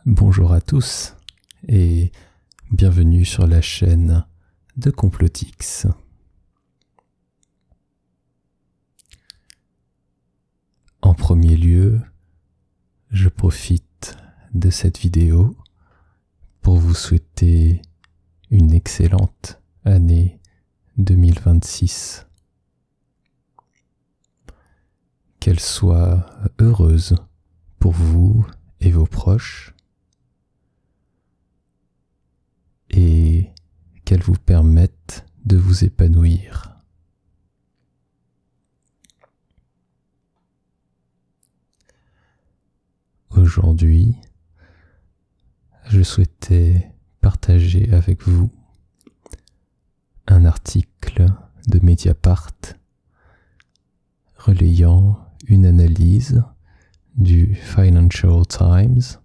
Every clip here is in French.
Bonjour à tous et bienvenue sur la chaîne de Complotix. En premier lieu, je profite de cette vidéo pour vous souhaiter une excellente année 2026. Qu'elle soit heureuse pour vous et vos proches, et qu'elle vous permette de vous épanouir. Aujourd'hui, je souhaitais partager avec vous un article de Mediapart relayant une analyse du Financial Times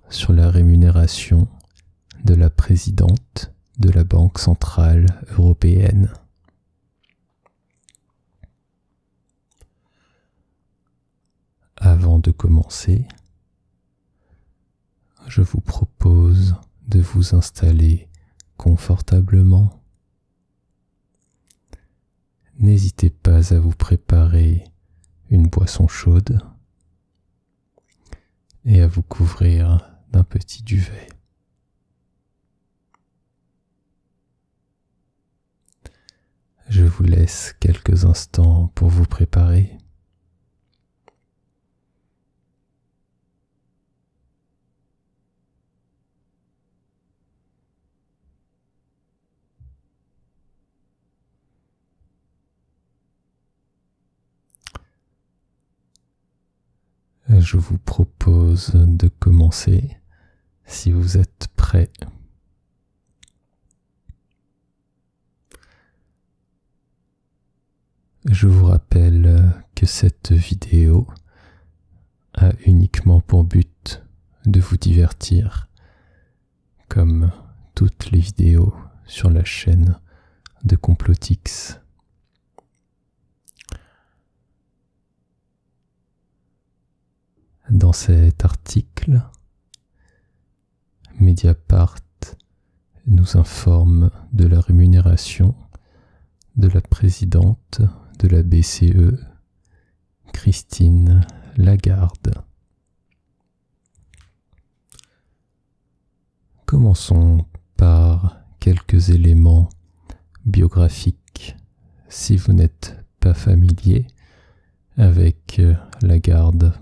sur la rémunération de la présidente de la Banque centrale européenne. Avant de commencer, je vous propose de vous installer confortablement. N'hésitez pas à vous préparer une boisson chaude et à vous couvrir d'un petit duvet. Je vous laisse quelques instants pour vous préparer. Je vous propose de commencer si vous êtes prêts. Je vous rappelle que cette vidéo a uniquement pour but de vous divertir, comme toutes les vidéos sur la chaîne de Complotix. Dans cet article, Mediapart nous informe de la rémunération de la présidente de la BCE, Christine Lagarde. Commençons par quelques éléments biographiques si vous n'êtes pas familier avec Lagarde.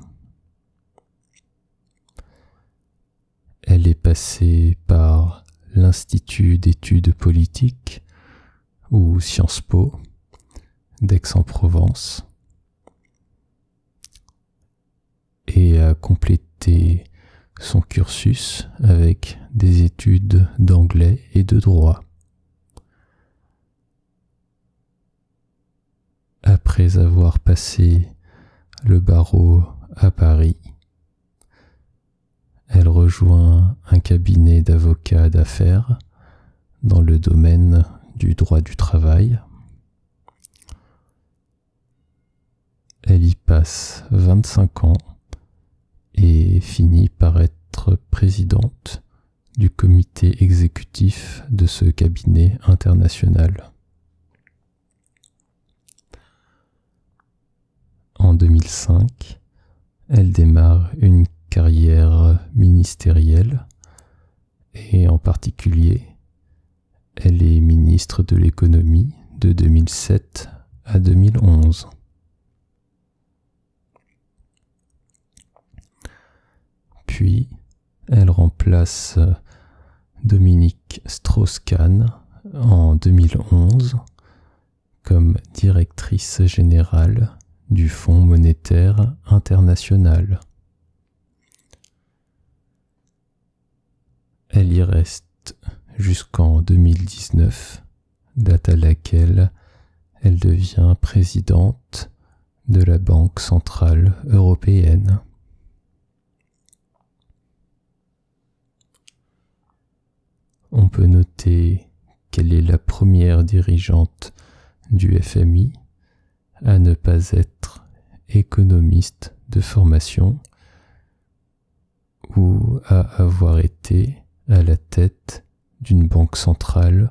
Elle est passée par l'Institut d'études politiques ou Sciences Po d'Aix-en-Provence et a complété son cursus avec des études d'anglais et de droit. Après avoir passé le barreau à Paris, elle rejoint un cabinet d'avocats d'affaires dans le domaine du droit du travail. Elle y passe 25 ans et finit par être présidente du comité exécutif de ce cabinet international. En 2005, elle démarre une carrière ministérielle et en particulier, elle est ministre de l'économie de 2007 à 2011. Puis, elle remplace Dominique Strauss-Kahn en 2011 comme directrice générale du Fonds monétaire international. Elle y reste jusqu'en 2019, date à laquelle elle devient présidente de la Banque centrale européenne. On peut noter qu'elle est la première dirigeante du FMI à ne pas être économiste de formation ou à avoir été à la tête d'une banque centrale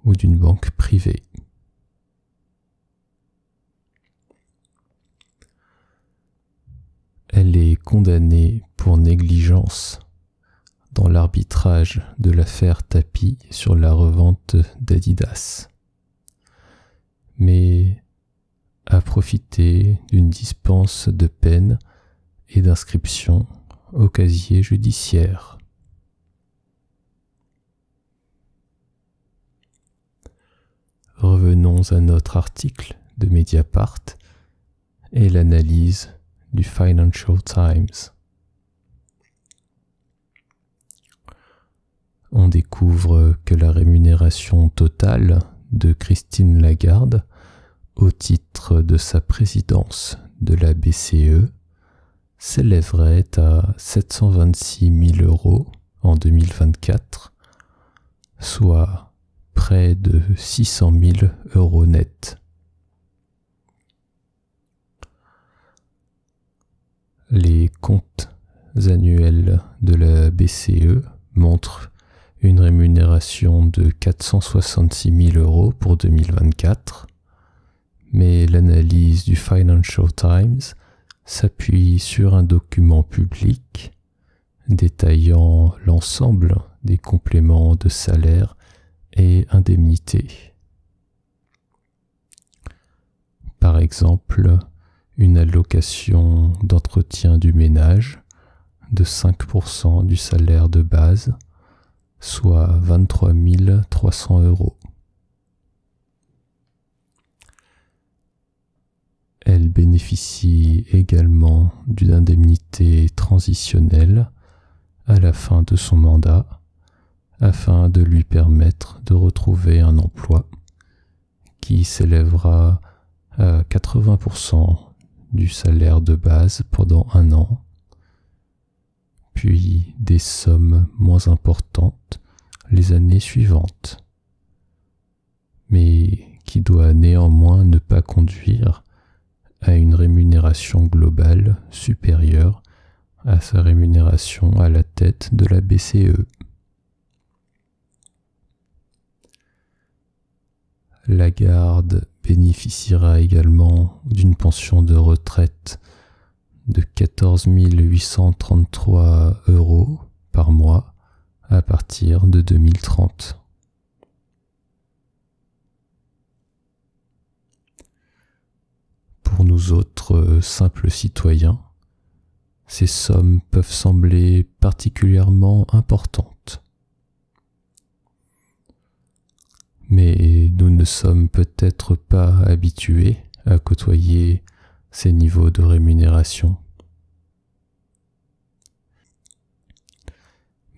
ou d'une banque privée. Elle est condamnée pour négligence dans l'arbitrage de l'affaire Tapie sur la revente d'Adidas, mais a profité d'une dispense de peine et d'inscription au casier judiciaire. Revenons à notre article de Mediapart et l'analyse du Financial Times. On découvre que la rémunération totale de Christine Lagarde au titre de sa présidence de la BCE s'élèverait à 726 000 € en 2024, soit près de 600 000 € nets. Les comptes annuels de la BCE montrent une rémunération de 466 000 € pour 2024, mais l'analyse du Financial Times s'appuie sur un document public détaillant l'ensemble des compléments de salaire et indemnités. Par exemple, une allocation d'entretien du ménage de 5% du salaire de base, soit 23 300 €. Elle bénéficie également d'une indemnité transitionnelle à la fin de son mandat, afin de lui permettre de retrouver un emploi qui s'élèvera à 80% du salaire de base pendant 1 an, puis des sommes moins importantes les années suivantes, mais qui doit néanmoins ne pas conduire à une rémunération globale supérieure à sa rémunération à la tête de la BCE. Lagarde bénéficiera également d'une pension de retraite de 14 833 € par mois à partir de 2030. Pour nous autres simples citoyens, ces sommes peuvent sembler particulièrement importantes. Mais nous ne sommes peut-être pas habitués à côtoyer ces niveaux de rémunération.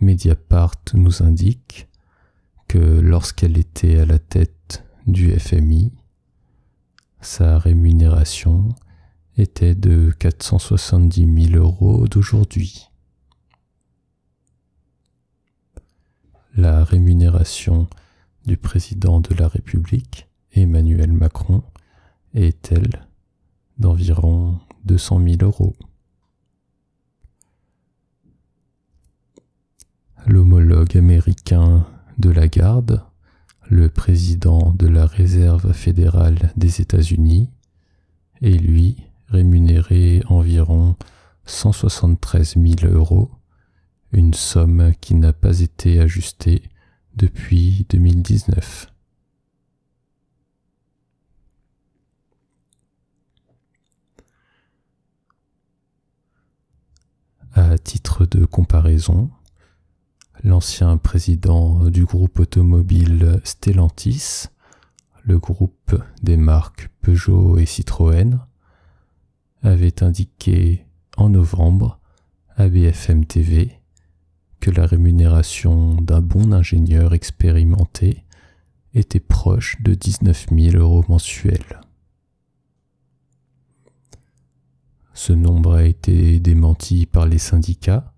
Mediapart nous indique que lorsqu'elle était à la tête du FMI, sa rémunération était de 470 000 € d'aujourd'hui. La rémunération du président de la République, Emmanuel Macron, est-elle d'environ 200 000 €. L'homologue américain de Lagarde, le président de la Réserve fédérale des États-Unis, est lui rémunéré environ 173 000 €, une somme qui n'a pas été ajustée depuis 2019. À titre de comparaison, l'ancien président du groupe automobile Stellantis, le groupe des marques Peugeot et Citroën, avait indiqué en novembre à BFM TV que la rémunération d'un bon ingénieur expérimenté était proche de 19 000 € mensuels. Ce nombre a été démenti par les syndicats,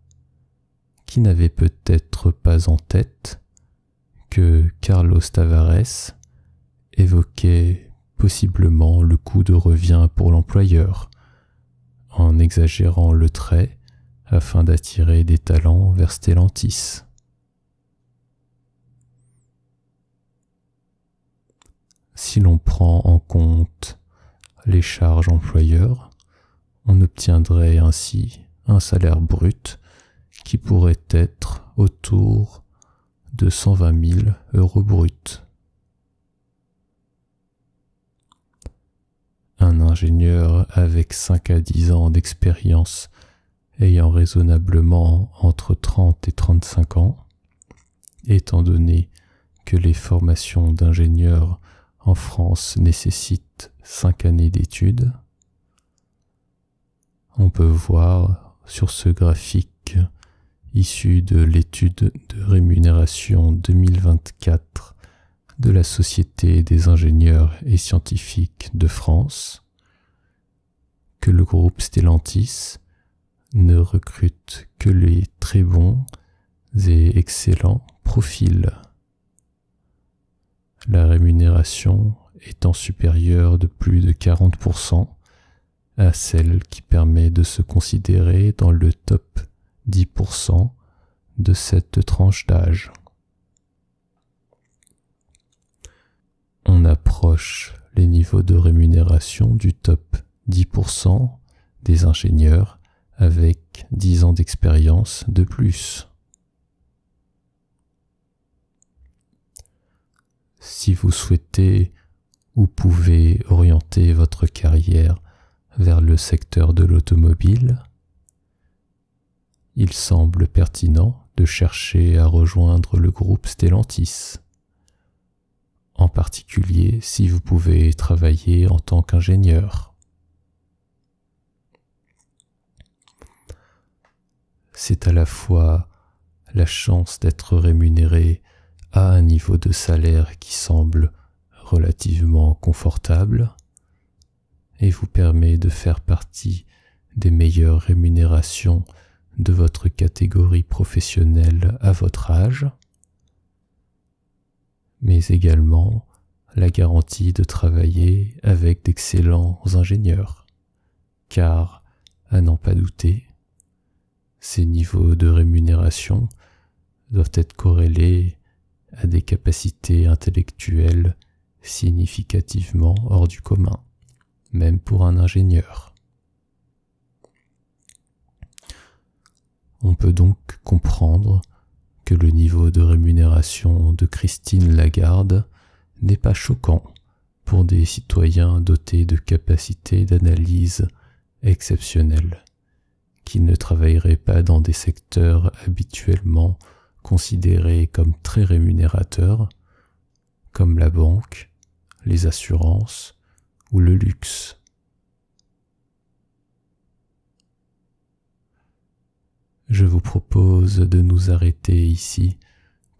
qui n'avaient peut-être pas en tête que Carlos Tavares évoquait possiblement le coût de revient pour l'employeur, en exagérant le trait afin d'attirer des talents vers Stellantis. Si l'on prend en compte les charges employeurs, on obtiendrait ainsi un salaire brut qui pourrait être autour de 120 000 euros bruts. Un ingénieur avec 5 à 10 ans d'expérience ayant raisonnablement entre 30 et 35 ans, étant donné que les formations d'ingénieurs en France nécessitent 5 années d'études, on peut voir sur ce graphique issu de l'étude de rémunération 2024 de la Société des ingénieurs et scientifiques de France que le groupe Stellantis ne recrute que les très bons et excellents profils. La rémunération étant supérieure de plus de 40% à celle qui permet de se considérer dans le top 10% de cette tranche d'âge. On approche les niveaux de rémunération du top 10% des ingénieurs avec 10 ans d'expérience de plus. Si vous souhaitez ou pouvez orienter votre carrière vers le secteur de l'automobile, il semble pertinent de chercher à rejoindre le groupe Stellantis, en particulier si vous pouvez travailler en tant qu'ingénieur. C'est à la fois la chance d'être rémunéré à un niveau de salaire qui semble relativement confortable et vous permet de faire partie des meilleures rémunérations de votre catégorie professionnelle à votre âge, mais également la garantie de travailler avec d'excellents ingénieurs, car, à n'en pas douter, ces niveaux de rémunération doivent être corrélés à des capacités intellectuelles significativement hors du commun, même pour un ingénieur. On peut donc comprendre que le niveau de rémunération de Christine Lagarde n'est pas choquant pour des citoyens dotés de capacités d'analyse exceptionnelles, qui ne travailleraient pas dans des secteurs habituellement considérés comme très rémunérateurs, comme la banque, les assurances ou le luxe. Je vous propose de nous arrêter ici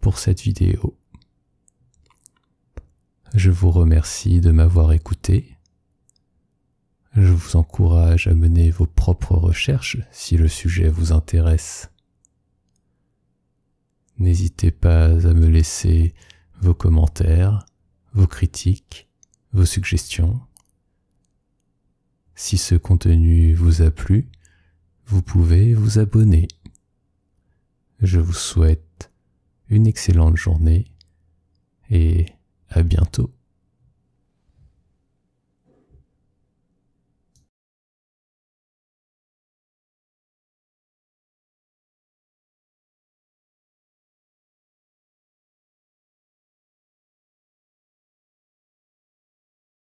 pour cette vidéo. Je vous remercie de m'avoir écouté. Je vous encourage à mener vos propres recherches si le sujet vous intéresse. N'hésitez pas à me laisser vos commentaires, vos critiques, vos suggestions. Si ce contenu vous a plu, vous pouvez vous abonner. Je vous souhaite une excellente journée et à bientôt.